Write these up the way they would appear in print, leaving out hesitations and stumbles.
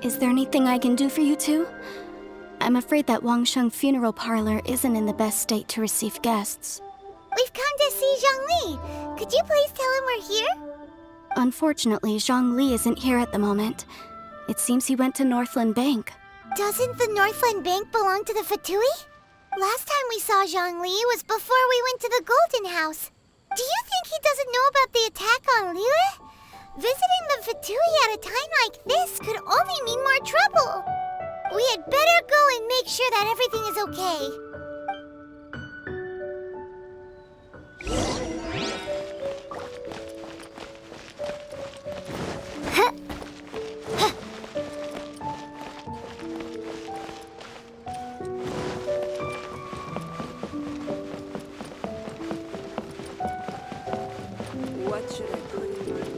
Is there anything I can do for you two? I'm afraid that Wangsheng funeral parlor isn't in the best state to receive guests. We've come to see Zhongli. Could you please tell him we're here? Unfortunately, Zhongli isn't here at the moment. It seems he went to Northland Bank. Doesn't the Northland Bank belong to the Fatui? Last time we saw Zhongli was before we went to the Golden House. Do you think he doesn't know about the attack on Liyue? Visiting the Fatui at a time like this could only mean more trouble. We had better go and make sure that everything is okay. What should I put in my...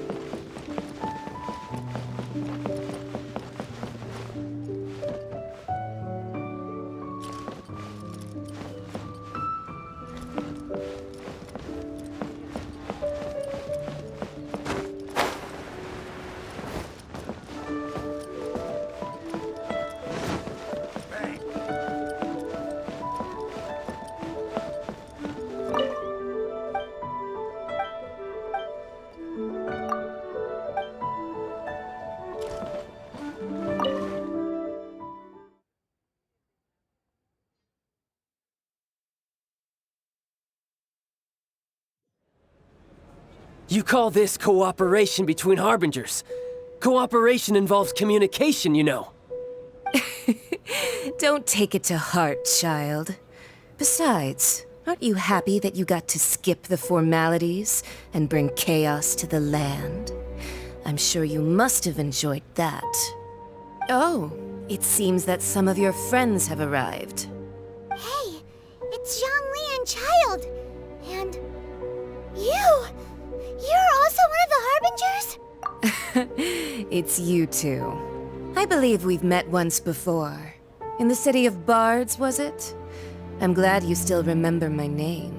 You call this cooperation between Harbingers? Cooperation involves communication, you know. Don't take it to heart, child. Besides, aren't you happy that you got to skip the formalities and bring chaos to the land? I'm sure you must have enjoyed that. Oh, it seems that some of your friends have arrived. Hey, it's Zhongli and Child. And you! You're also one of the Harbingers? It's you two. I believe we've met once before. In the city of Bards, was it? I'm glad you still remember my name.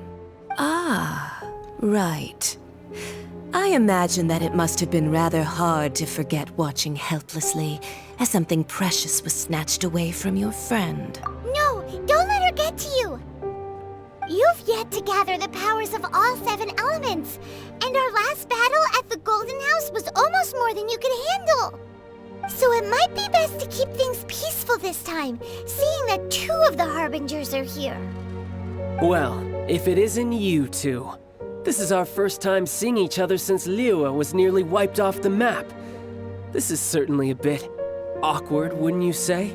Ah, right. I imagine that it must have been rather hard to forget watching helplessly as something precious was snatched away from your friend. No, don't let her get to you! You've yet to gather the powers of all 7 elements, and our last battle at the Golden House was almost more than you could handle. So it might be best to keep things peaceful this time, seeing that 2 of the Harbingers are here. Well, if it isn't you two. This is our first time seeing each other since Liyue was nearly wiped off the map. This is certainly a bit awkward, wouldn't you say?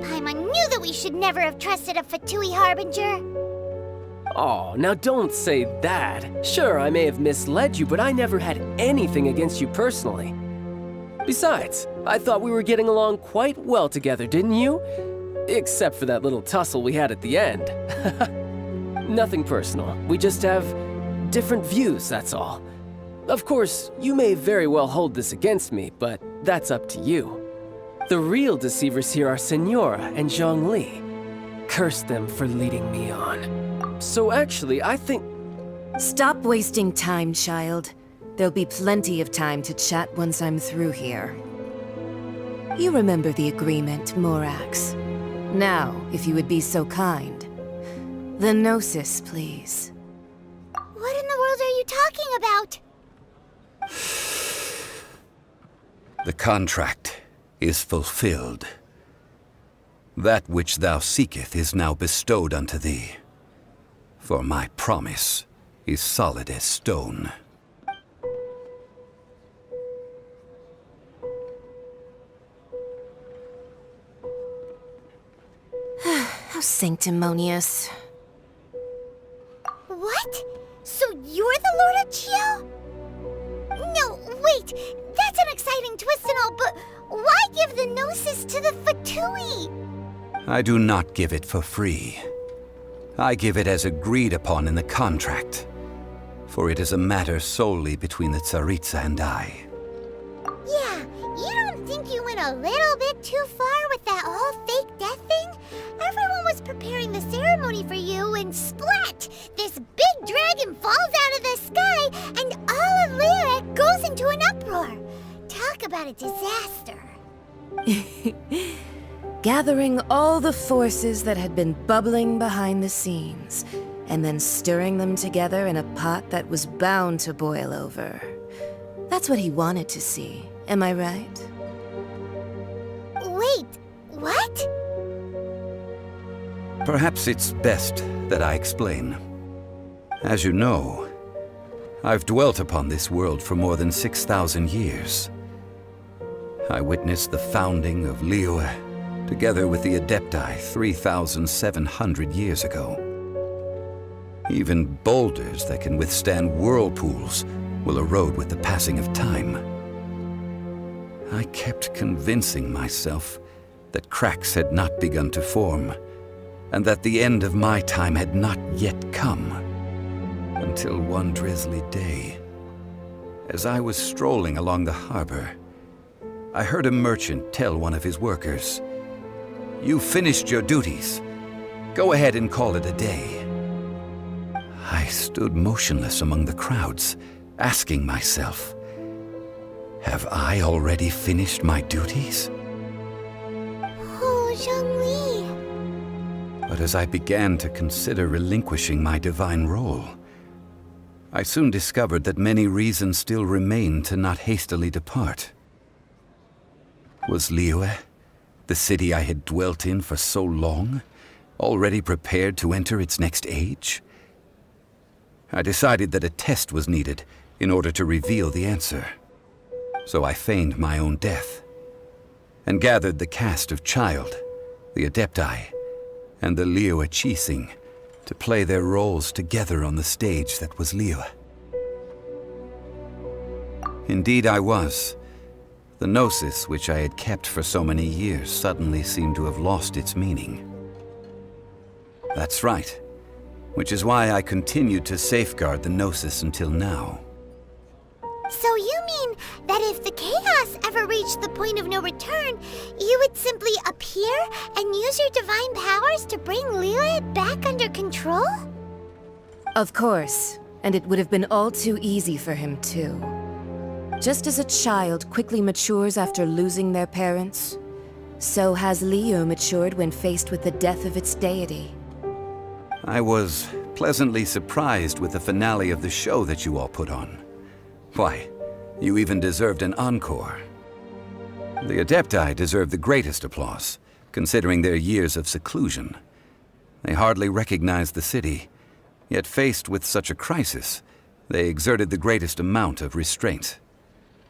Paimon knew that we should never have trusted a Fatui Harbinger. Oh, now don't say that. Sure, I may have misled you, but I never had anything against you personally. Besides, I thought we were getting along quite well together, didn't you? Except for that little tussle we had at the end. Nothing personal. We just have different views, that's all. Of course, you may very well hold this against me, but that's up to you. The real deceivers here are Senora and Zhongli. Curse them for leading me on. So actually, I think... Stop wasting time, child. There'll be plenty of time to chat once I'm through here. You remember the agreement, Morax. Now, if you would be so kind. The Gnosis, please. What in the world are you talking about? The contract is fulfilled. That which thou seeketh is now bestowed unto thee. For my promise is solid as stone. How sanctimonious. What? So you're the Lord of Chiao? No, wait! That's an exciting twist and all, but why give the Gnosis to the Fatui? I do not give it for free. I give it as agreed upon in the contract. For it is a matter solely between the Tsaritsa and I. Yeah, you don't think you went a little bit too far with that whole fake death thing? Everyone was preparing the ceremony for you, and splat! This big dragon falls out of the sky, and all of Liyue goes into an uproar. Talk about a disaster. Gathering all the forces that had been bubbling behind the scenes, and then stirring them together in a pot that was bound to boil over. That's what he wanted to see, am I right? Wait, what? Perhaps it's best that I explain. As you know, I've dwelt upon this world for more than 6,000 years. I witnessed the founding of Liyue, together with the Adepti 3,700 years ago. Even boulders that can withstand whirlpools will erode with the passing of time. I kept convincing myself that cracks had not begun to form, and that the end of my time had not yet come. Until one drizzly day, as I was strolling along the harbor, I heard a merchant tell one of his workers, "You've finished your duties. Go ahead and call it a day." I stood motionless among the crowds, asking myself, have I already finished my duties? Oh, Zhongli. But as I began to consider relinquishing my divine role, I soon discovered that many reasons still remained to not hastily depart. Was Liyue, the city I had dwelt in for so long, already prepared to enter its next age? I decided that a test was needed in order to reveal the answer. So I feigned my own death, and gathered the cast of Child, the Adepti, and the Liyue Qixing to play their roles together on the stage that was Liyue. Indeed I was. The gnosis which I had kept for so many years suddenly seemed to have lost its meaning. That's right, which is why I continued to safeguard the gnosis until now. So you mean that if the chaos ever reached the point of no return, you would simply appear and use your divine powers to bring Liyue back under control? Of course, and it would have been all too easy for him too. Just as a child quickly matures after losing their parents, so has Liyue matured when faced with the death of its deity. I was pleasantly surprised with the finale of the show that you all put on. Why, you even deserved an encore. The Adepti deserve the greatest applause, considering their years of seclusion. They hardly recognized the city, yet faced with such a crisis, they exerted the greatest amount of restraint.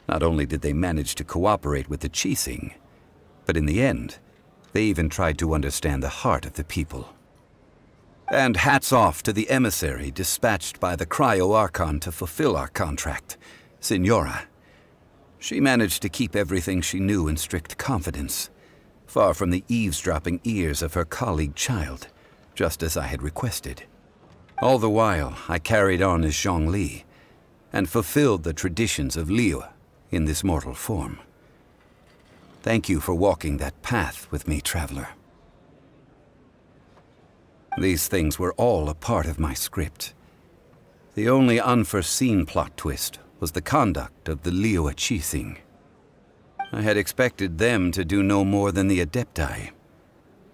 Not only did they manage to cooperate with the Qixing, but in the end, they even tried to understand the heart of the people. And hats off to the emissary dispatched by the Cryo-Archon to fulfill our contract, Signora. She managed to keep everything she knew in strict confidence, far from the eavesdropping ears of her colleague Child, just as I had requested. All the while, I carried on as Zhongli, and fulfilled the traditions of Liyue in this mortal form. Thank you for walking that path with me, traveler. These things were all a part of my script. The only unforeseen plot twist was the conduct of the Liyue Qixing. I had expected them to do no more than the Adepti,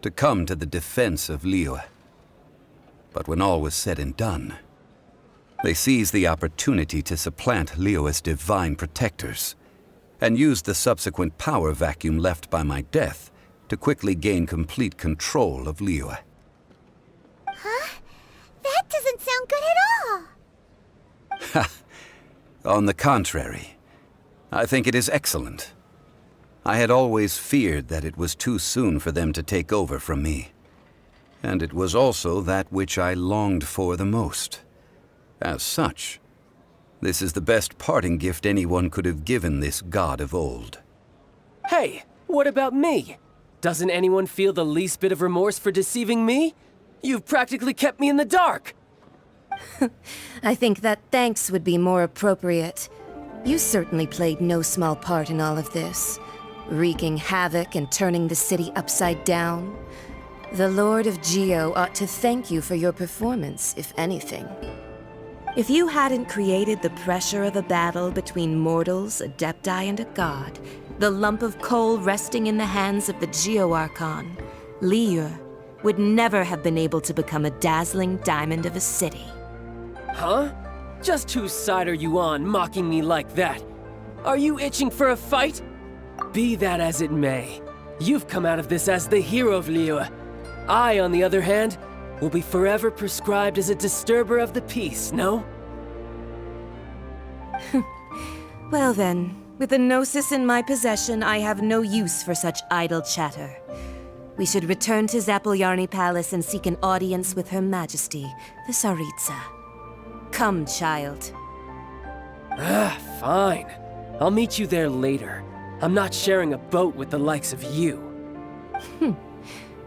to come to the defense of Liyue. But when all was said and done, they seized the opportunity to supplant Liyue's divine protectors, and used the subsequent power vacuum left by my death to quickly gain complete control of Liyue. Huh? That doesn't sound good at all! Ha! On the contrary, I think it is excellent. I had always feared that it was too soon for them to take over from me. And it was also that which I longed for the most. As such, this is the best parting gift anyone could have given this god of old. Hey, what about me? Doesn't anyone feel the least bit of remorse for deceiving me? You've practically kept me in the dark! I think that thanks would be more appropriate. You certainly played no small part in all of this, wreaking havoc and turning the city upside down. The Lord of Geo ought to thank you for your performance, if anything. If you hadn't created the pressure of a battle between mortals, adepti, and a god, the lump of coal resting in the hands of the Geo-Archon, Liyue would never have been able to become a dazzling diamond of a city. Huh? Just whose side are you on, mocking me like that? Are you itching for a fight? Be that as it may, you've come out of this as the hero of Liyue. I, on the other hand, will be forever prescribed as a disturber of the peace, no? Well then, with the Gnosis in my possession, I have no use for such idle chatter. We should return to Zapoljarny Palace and seek an audience with Her Majesty, the Tsaritsa. Come, child. Fine. I'll meet you there later. I'm not sharing a boat with the likes of you.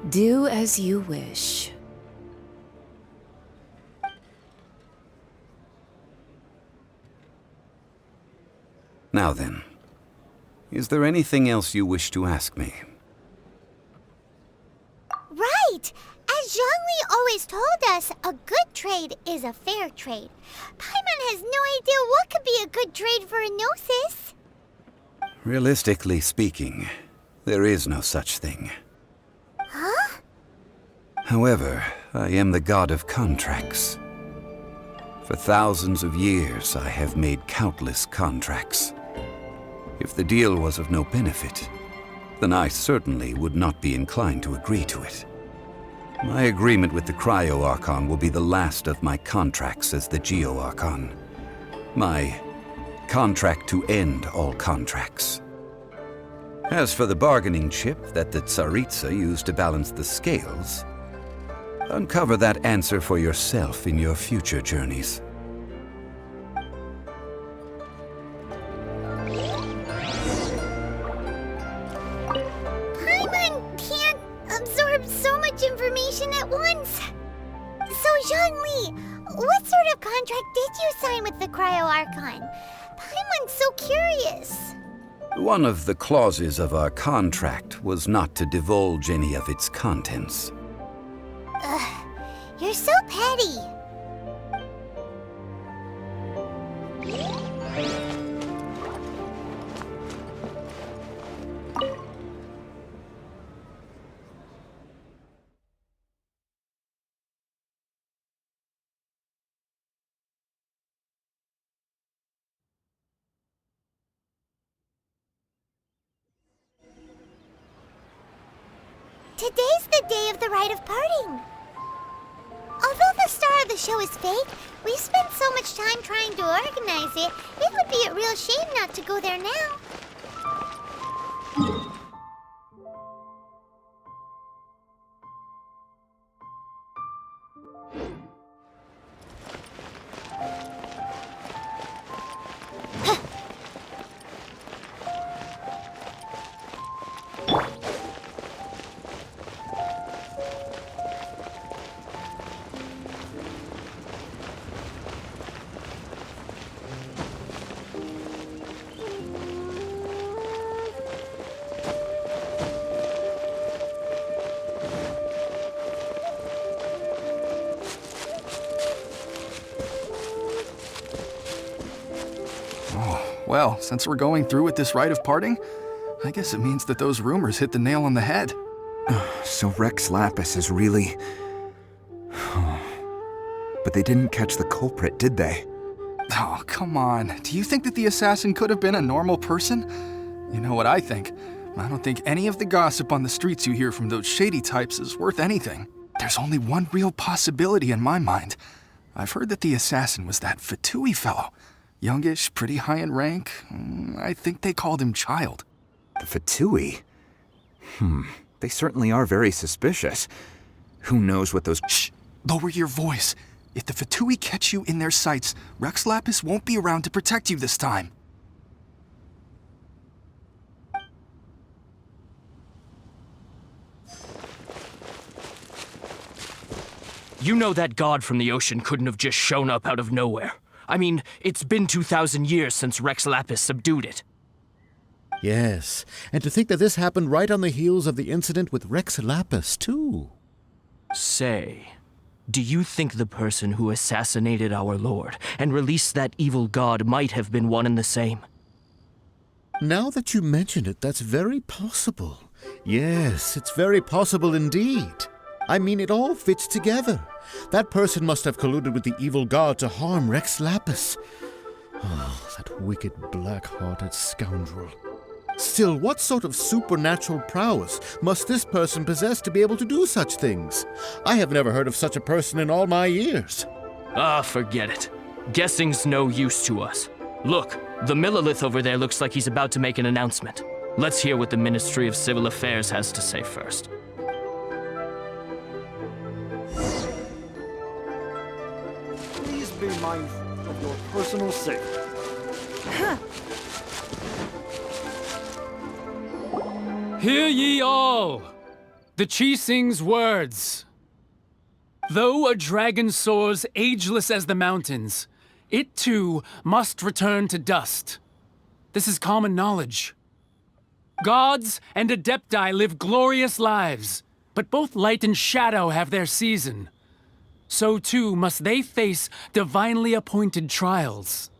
Do as you wish. Now then, is there anything else you wish to ask me? Right! As Zhongli always told us, a good trade is a fair trade. Paimon has no idea what could be a good trade for a Gnosis. Realistically speaking, there is no such thing. Huh? However, I am the god of contracts. For thousands of years, I have made countless contracts. If the deal was of no benefit, then I certainly would not be inclined to agree to it. My agreement with the Cryo-Archon will be the last of my contracts as the Geo-Archon. My contract to end all contracts. As for the bargaining chip that the Tsaritsa used to balance the scales, uncover that answer for yourself in your future journeys. Paimon can't absorb so much information at once. So, Zhongli, what sort of contract did you sign with the Cryo-Archon? Paimon's so curious. One of the clauses of our contract was not to divulge any of its contents. You're so petty. Today's the day of the Rite of Parting. Although the star of the show is fake, we spent so much time trying to organize it, it would be a real shame not to go there now. Well, since we're going through with this rite of parting, I guess it means that those rumors hit the nail on the head. So Rex Lapis is really... But they didn't catch the culprit, did they? Oh, come on. Do you think that the assassin could have been a normal person? You know what I think. I don't think any of the gossip on the streets you hear from those shady types is worth anything. There's only one real possibility in my mind. I've heard that the assassin was that Fatui fellow. Youngish, pretty high in rank. I think they called him Child. The Fatui? They certainly are very suspicious. Who knows what those... Shh! Lower your voice. If the Fatui catch you in their sights, Rex Lapis won't be around to protect you this time. You know that god from the ocean couldn't have just shown up out of nowhere. I mean, it's been 2,000 years since Rex Lapis subdued it. Yes, and to think that this happened right on the heels of the incident with Rex Lapis, too. Say, Do you think the person who assassinated our lord and released that evil god might have been one and the same? Now that you mention it, that's very possible. Yes, it's very possible indeed. I mean, it all fits together. That person must have colluded with the evil god to harm Rex Lapis. Oh, that wicked, black-hearted scoundrel. Still, what sort of supernatural prowess must this person possess to be able to do such things? I have never heard of such a person in all my years. Ah, forget it. Guessing's no use to us. Look, the Millilith over there looks like he's about to make an announcement. Let's hear what the Ministry of Civil Affairs has to say first. Please be mindful of your personal safety. Hear ye all! The Qixing's words. Though a dragon soars ageless as the mountains, it too must return to dust. This is common knowledge. Gods and Adepti live glorious lives, but both light and shadow have their season. So too must they face divinely appointed trials.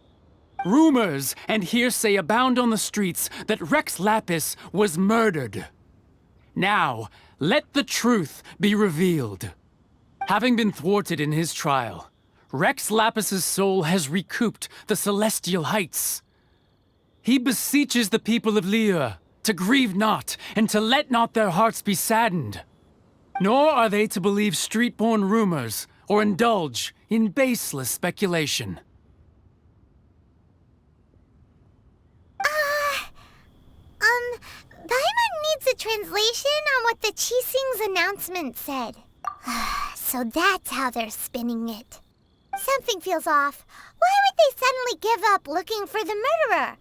Rumors and hearsay abound on the streets that Rex Lapis was murdered. Now, let the truth be revealed. Having been thwarted in his trial, Rex Lapis's soul has recouped the celestial heights. He beseeches the people of Liyue to grieve not and to let not their hearts be saddened. Nor are they to believe street-born rumors or indulge in baseless speculation. Paimon needs a translation on what the Qixing's announcement said. So that's how they're spinning it. Something feels off. Why would they suddenly give up looking for the murderer?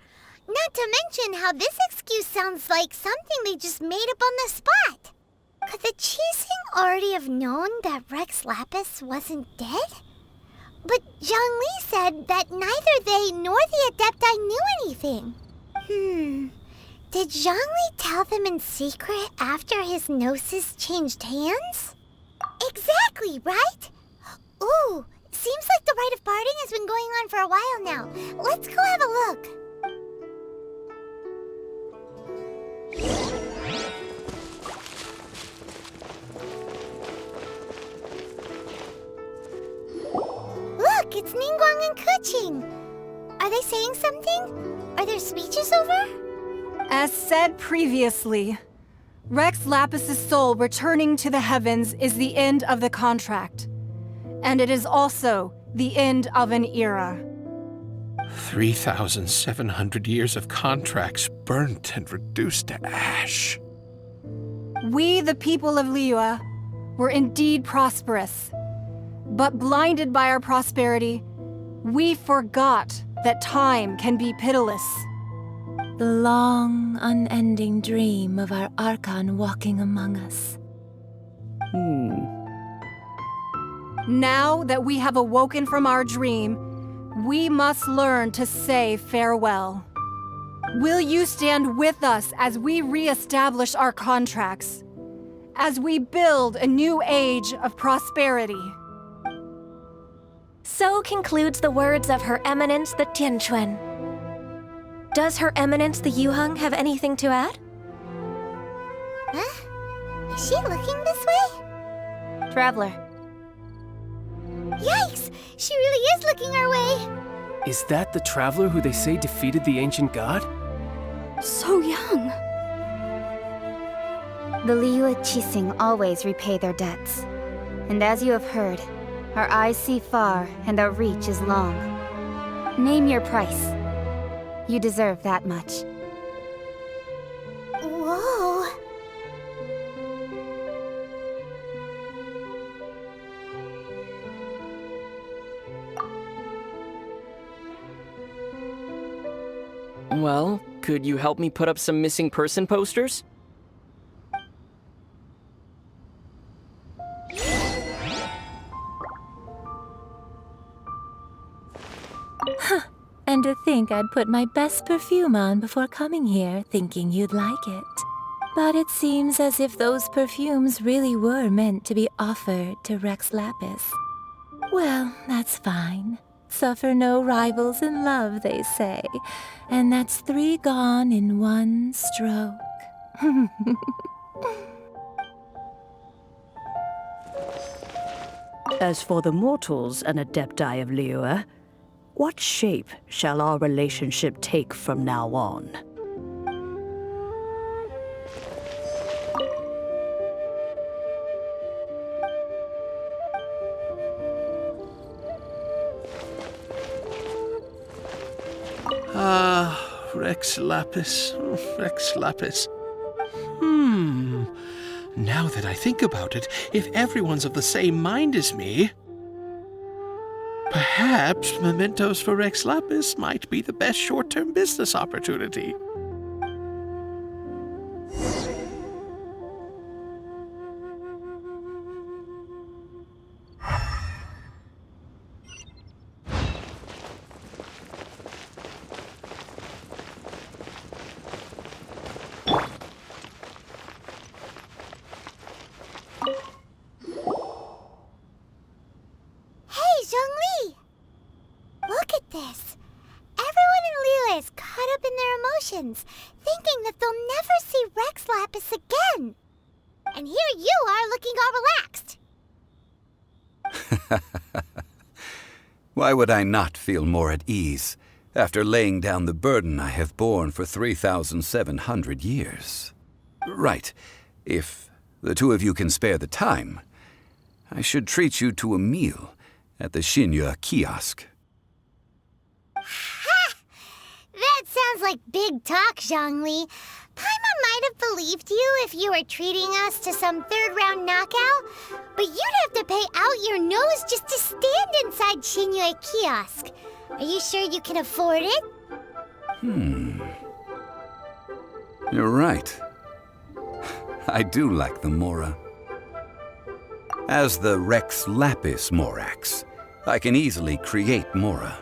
Not to mention how this excuse sounds like something they just made up on the spot. Could the Qixing already have known that Rex Lapis wasn't dead? But Zhongli said that neither they nor the Adepti knew anything. Did Zhongli tell them in secret after his gnosis changed hands? Exactly, right? Ooh, seems like the rite of parting has been going on for a while now. Let's go have a look. Look, it's Ningguang and Keqing. Are they saying something? Are there speeches over? As said previously, Rex Lapis's soul returning to the heavens is the end of the contract. And it is also the end of an era. 3,700 years of contracts burnt and reduced to ash. We, the people of Liyue, were indeed prosperous. But blinded by our prosperity, we forgot that time can be pitiless. The long, unending dream of our Archon walking among us. Now that we have awoken from our dream, we must learn to say farewell. Will you stand with us as we re-establish our contracts? As we build a new age of prosperity? So concludes the words of Her Eminence the Tianquan. Does Her Eminence the Yuheng have anything to add? Huh? Is she looking this way? Traveler. Yikes! She really is looking our way! Is that the traveler who they say defeated the ancient god? So young. The Liyue Qixing always repay their debts. And as you have heard, our eyes see far and our reach is long. Name your price. You deserve that much. Whoa. Well, could you help me put up some missing person posters? And to think I'd put my best perfume on before coming here, thinking you'd like it. But it seems as if those perfumes really were meant to be offered to Rex Lapis. Well, that's fine. Suffer no rivals in love, they say. And that's 3 gone in one stroke. As for the mortals and adepti of Liyue, what shape shall our relationship take from now on? Rex Lapis. Rex Lapis. Now that I think about it, if everyone's of the same mind as me, perhaps mementos for Rex Lapis might be the best short-term business opportunity. Hey, Zhongli! Look at this. Everyone in Liyue is caught up in their emotions, thinking that they'll never see Rex Lapis again. And here you are looking all relaxed. Why would I not feel more at ease after laying down the burden I have borne for 3,700 years? Right. If the two of you can spare the time, I should treat you to a meal at the Shinya kiosk. Ha! That sounds like big talk, Zhongli. Paimon might have believed you if you were treating us to some third-round knockout, but you'd have to pay out your nose just to stand inside Shinya kiosk. Are you sure you can afford it? You're right. I do like the Mora. As the Rex Lapis Morax, I can easily create Mora.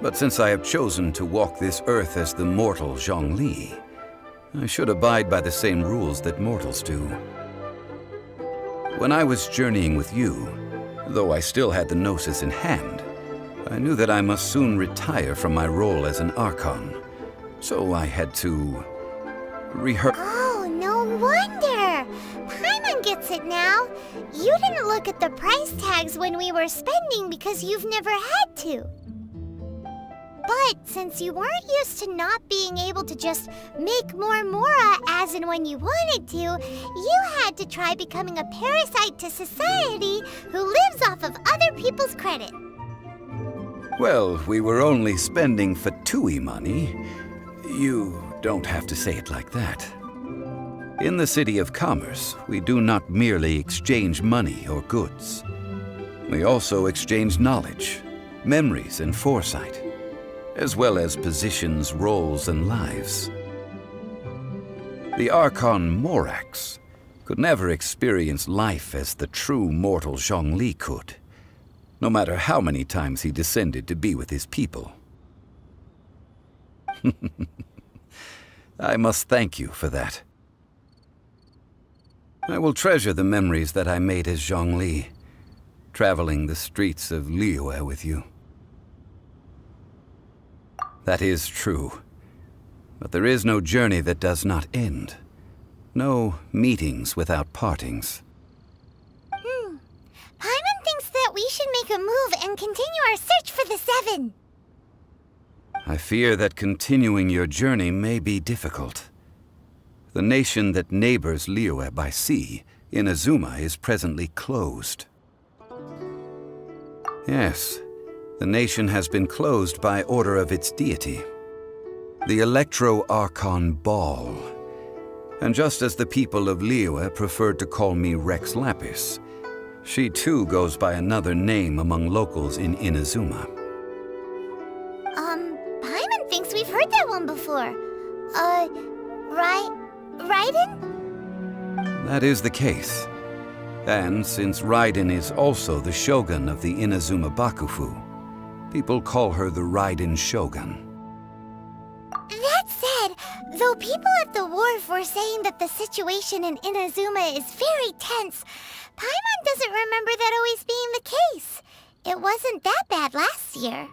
But since I have chosen to walk this earth as the mortal Zhongli, I should abide by the same rules that mortals do. When I was journeying with you, though I still had the Gnosis in hand, I knew that I must soon retire from my role as an Archon. So I had to rehearse. Oh, no wonder! Paimon gets it now. You didn't look at the price tags when we were spending because you've never had to. But since you weren't used to not being able to just make more Mora as and when you wanted to, you had to try becoming a parasite to society who lives off of other people's credit. Well, we were only spending Fatui money. You don't have to say it like that. In the City of Commerce, we do not merely exchange money or goods. We also exchange knowledge, memories, and foresight, as well as positions, roles, and lives. The Archon Morax could never experience life as the true mortal Zhongli could, no matter how many times he descended to be with his people. I must thank you for that. I will treasure the memories that I made as Zhongli, traveling the streets of Liyue with you. That is true. But there is no journey that does not end. No meetings without partings. Paimon thinks that we should make a move and continue our search for the 7. I fear that continuing your journey may be difficult. The nation that neighbors Liyue by sea, Inazuma, is presently closed. Yes, the nation has been closed by order of its deity, the Electro-Archon Ball. And just as the people of Liyue preferred to call me Rex Lapis, she too goes by another name among locals in Inazuma. Paimon thinks we've heard that one before. Raiden? That is the case. And since Raiden is also the shogun of the Inazuma Bakufu, people call her the Raiden Shogun. That said, Though people at the wharf were saying that the situation in Inazuma is very tense, Paimon doesn't remember that always being the case. It wasn't that bad last year.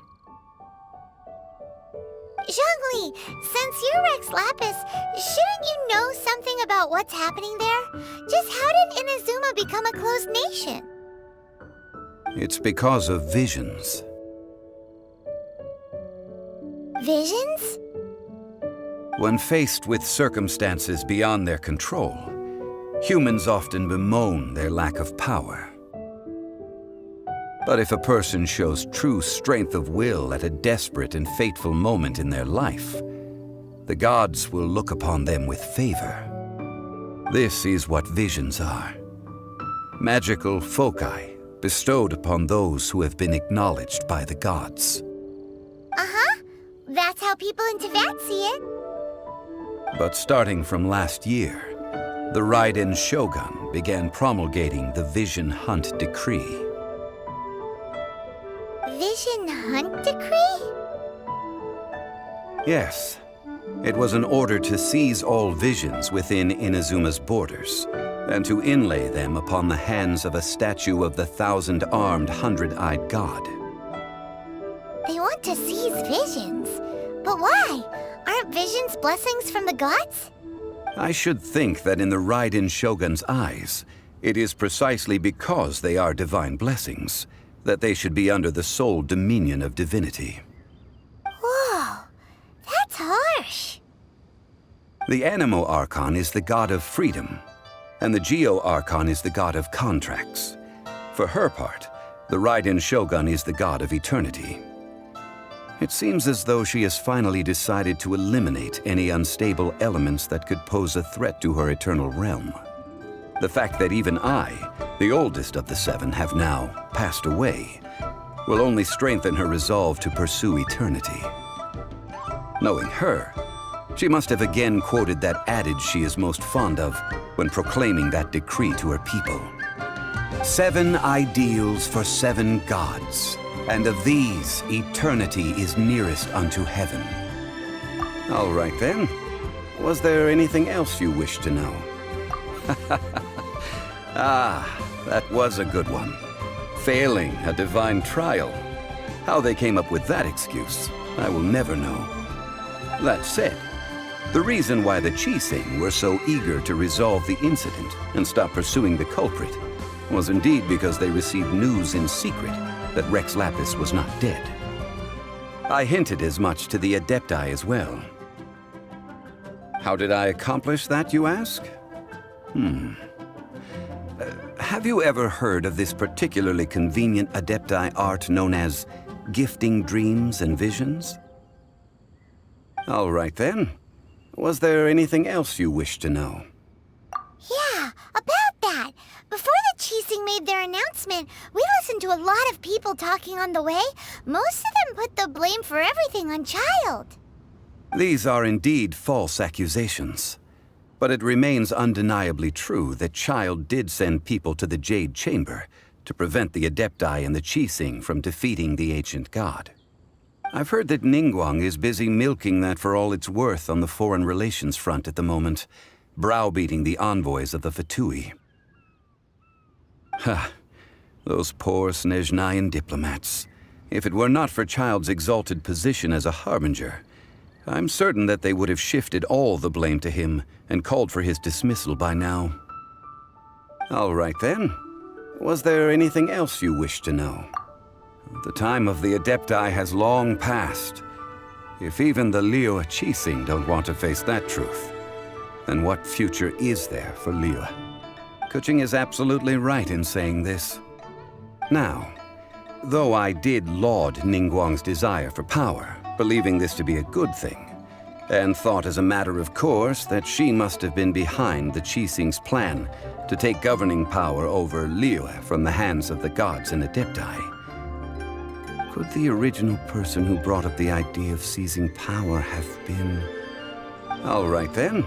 Zhongli, since you're Rex Lapis, shouldn't you know something about what's happening there? Just how did Inazuma become a closed nation? It's because of visions. Visions? When faced with circumstances beyond their control, humans often bemoan their lack of power. But if a person shows true strength of will at a desperate and fateful moment in their life, the gods will look upon them with favor. This is what visions are. Magical foci bestowed upon those who have been acknowledged by the gods. Uh-huh. That's how people in Teyvat see it. But starting from last year, the Rite Shogun began promulgating the Vision Hunt Decree. Vision Hunt Decree? Yes. It was an order to seize all visions within Inazuma's borders, and to inlay them upon the hands of a statue of the 1,000-armed, 100-eyed god. They want to seize visions. But why? Aren't visions blessings from the gods? I should think that in the Rite Shogun's eyes, it is precisely because they are divine blessings that they should be under the sole dominion of divinity. Whoa, that's harsh. The Animo Archon is the god of freedom, and the Geo Archon is the god of contracts. For her part, the Rite Shogun is the god of eternity. It seems as though she has finally decided to eliminate any unstable elements that could pose a threat to her eternal realm. The fact that even I, the oldest of the 7, have now passed away will only strengthen her resolve to pursue eternity. Knowing her, she must have again quoted that adage she is most fond of when proclaiming that decree to her people. 7 ideals for 7 gods, and of these, eternity is nearest unto heaven. All right then. Was there anything else you wish to know? That was a good one. Failing a divine trial. How they came up with that excuse, I will never know. That said, the reason why the Qixing were so eager to resolve the incident and stop pursuing the culprit was indeed because they received news in secret that Rex Lapis was not dead. I hinted as much to the Adepti as well. How did I accomplish that, you ask? Have you ever heard of this particularly convenient Adepti art known as gifting dreams and visions? All right then. Was there anything else you wish to know? Yeah, about that. Before the Qixing made their announcement, we listened to a lot of people talking on the way. Most of them put the blame for everything on Child. These are indeed false accusations. But it remains undeniably true that Child did send people to the Jade Chamber to prevent the Adepti and the Qixing from defeating the ancient god. I've heard that Ningguang is busy milking that for all it's worth on the foreign relations front at the moment, browbeating the envoys of the Fatui. Those poor Snezhnayan diplomats. If it were not for Child's exalted position as a harbinger, I'm certain that they would have shifted all the blame to him and called for his dismissal by now. All right then. Was there anything else you wish to know? The time of the Adepti has long passed. If even the Liyue Qixing don't want to face that truth, then what future is there for Liyue? Kuching is absolutely right in saying this. Now, though I did laud Ningguang's desire for power, believing this to be a good thing, and thought as a matter of course that she must have been behind the Qixing's plan to take governing power over Liyue from the hands of the gods and Adepti. Could the original person who brought up the idea of seizing power have been... All right then.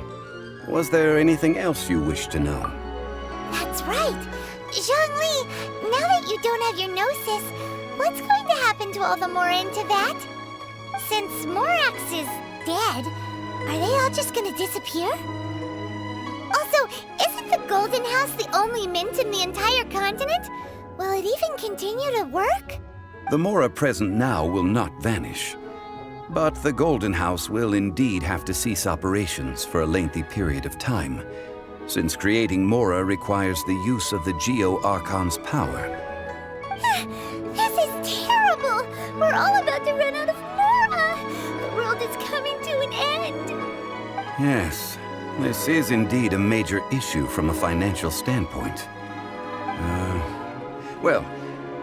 Was there anything else you wish to know? That's right. Zhongli, now that you don't have your gnosis, what's going to happen to all the Mora in Teyvat? Since Morax is dead, Are they all just gonna disappear? Also, isn't the Golden House the only mint in the entire continent? Will it even continue to work? The Mora present now will not vanish. But the Golden House will indeed have to cease operations for a lengthy period of time, since creating Mora requires the use of the Geo-Archon's power. This is terrible! We're all about to run out of Mora! The world is coming to an end! Yes, this is indeed a major issue from a financial standpoint. Well,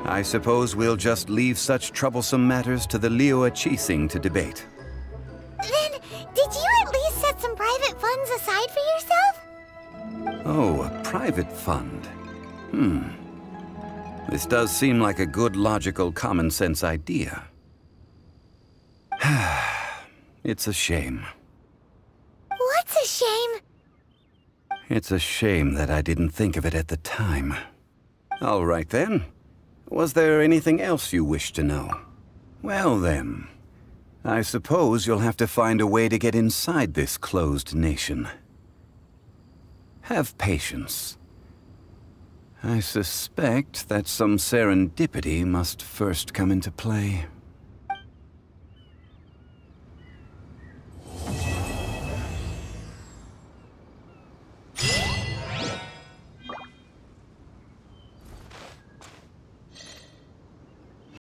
I suppose we'll just leave such troublesome matters to the Liyue Qixing to debate. Then, did you at least set some private funds aside for yourself? Oh, a private fund. This does seem like a good, logical, common-sense idea. It's a shame. What's a shame? It's a shame that I didn't think of it at the time. All right, then. Was there anything else you wish to know? Well, then. I suppose you'll have to find a way to get inside this closed nation. Have patience. I suspect that some serendipity must first come into play.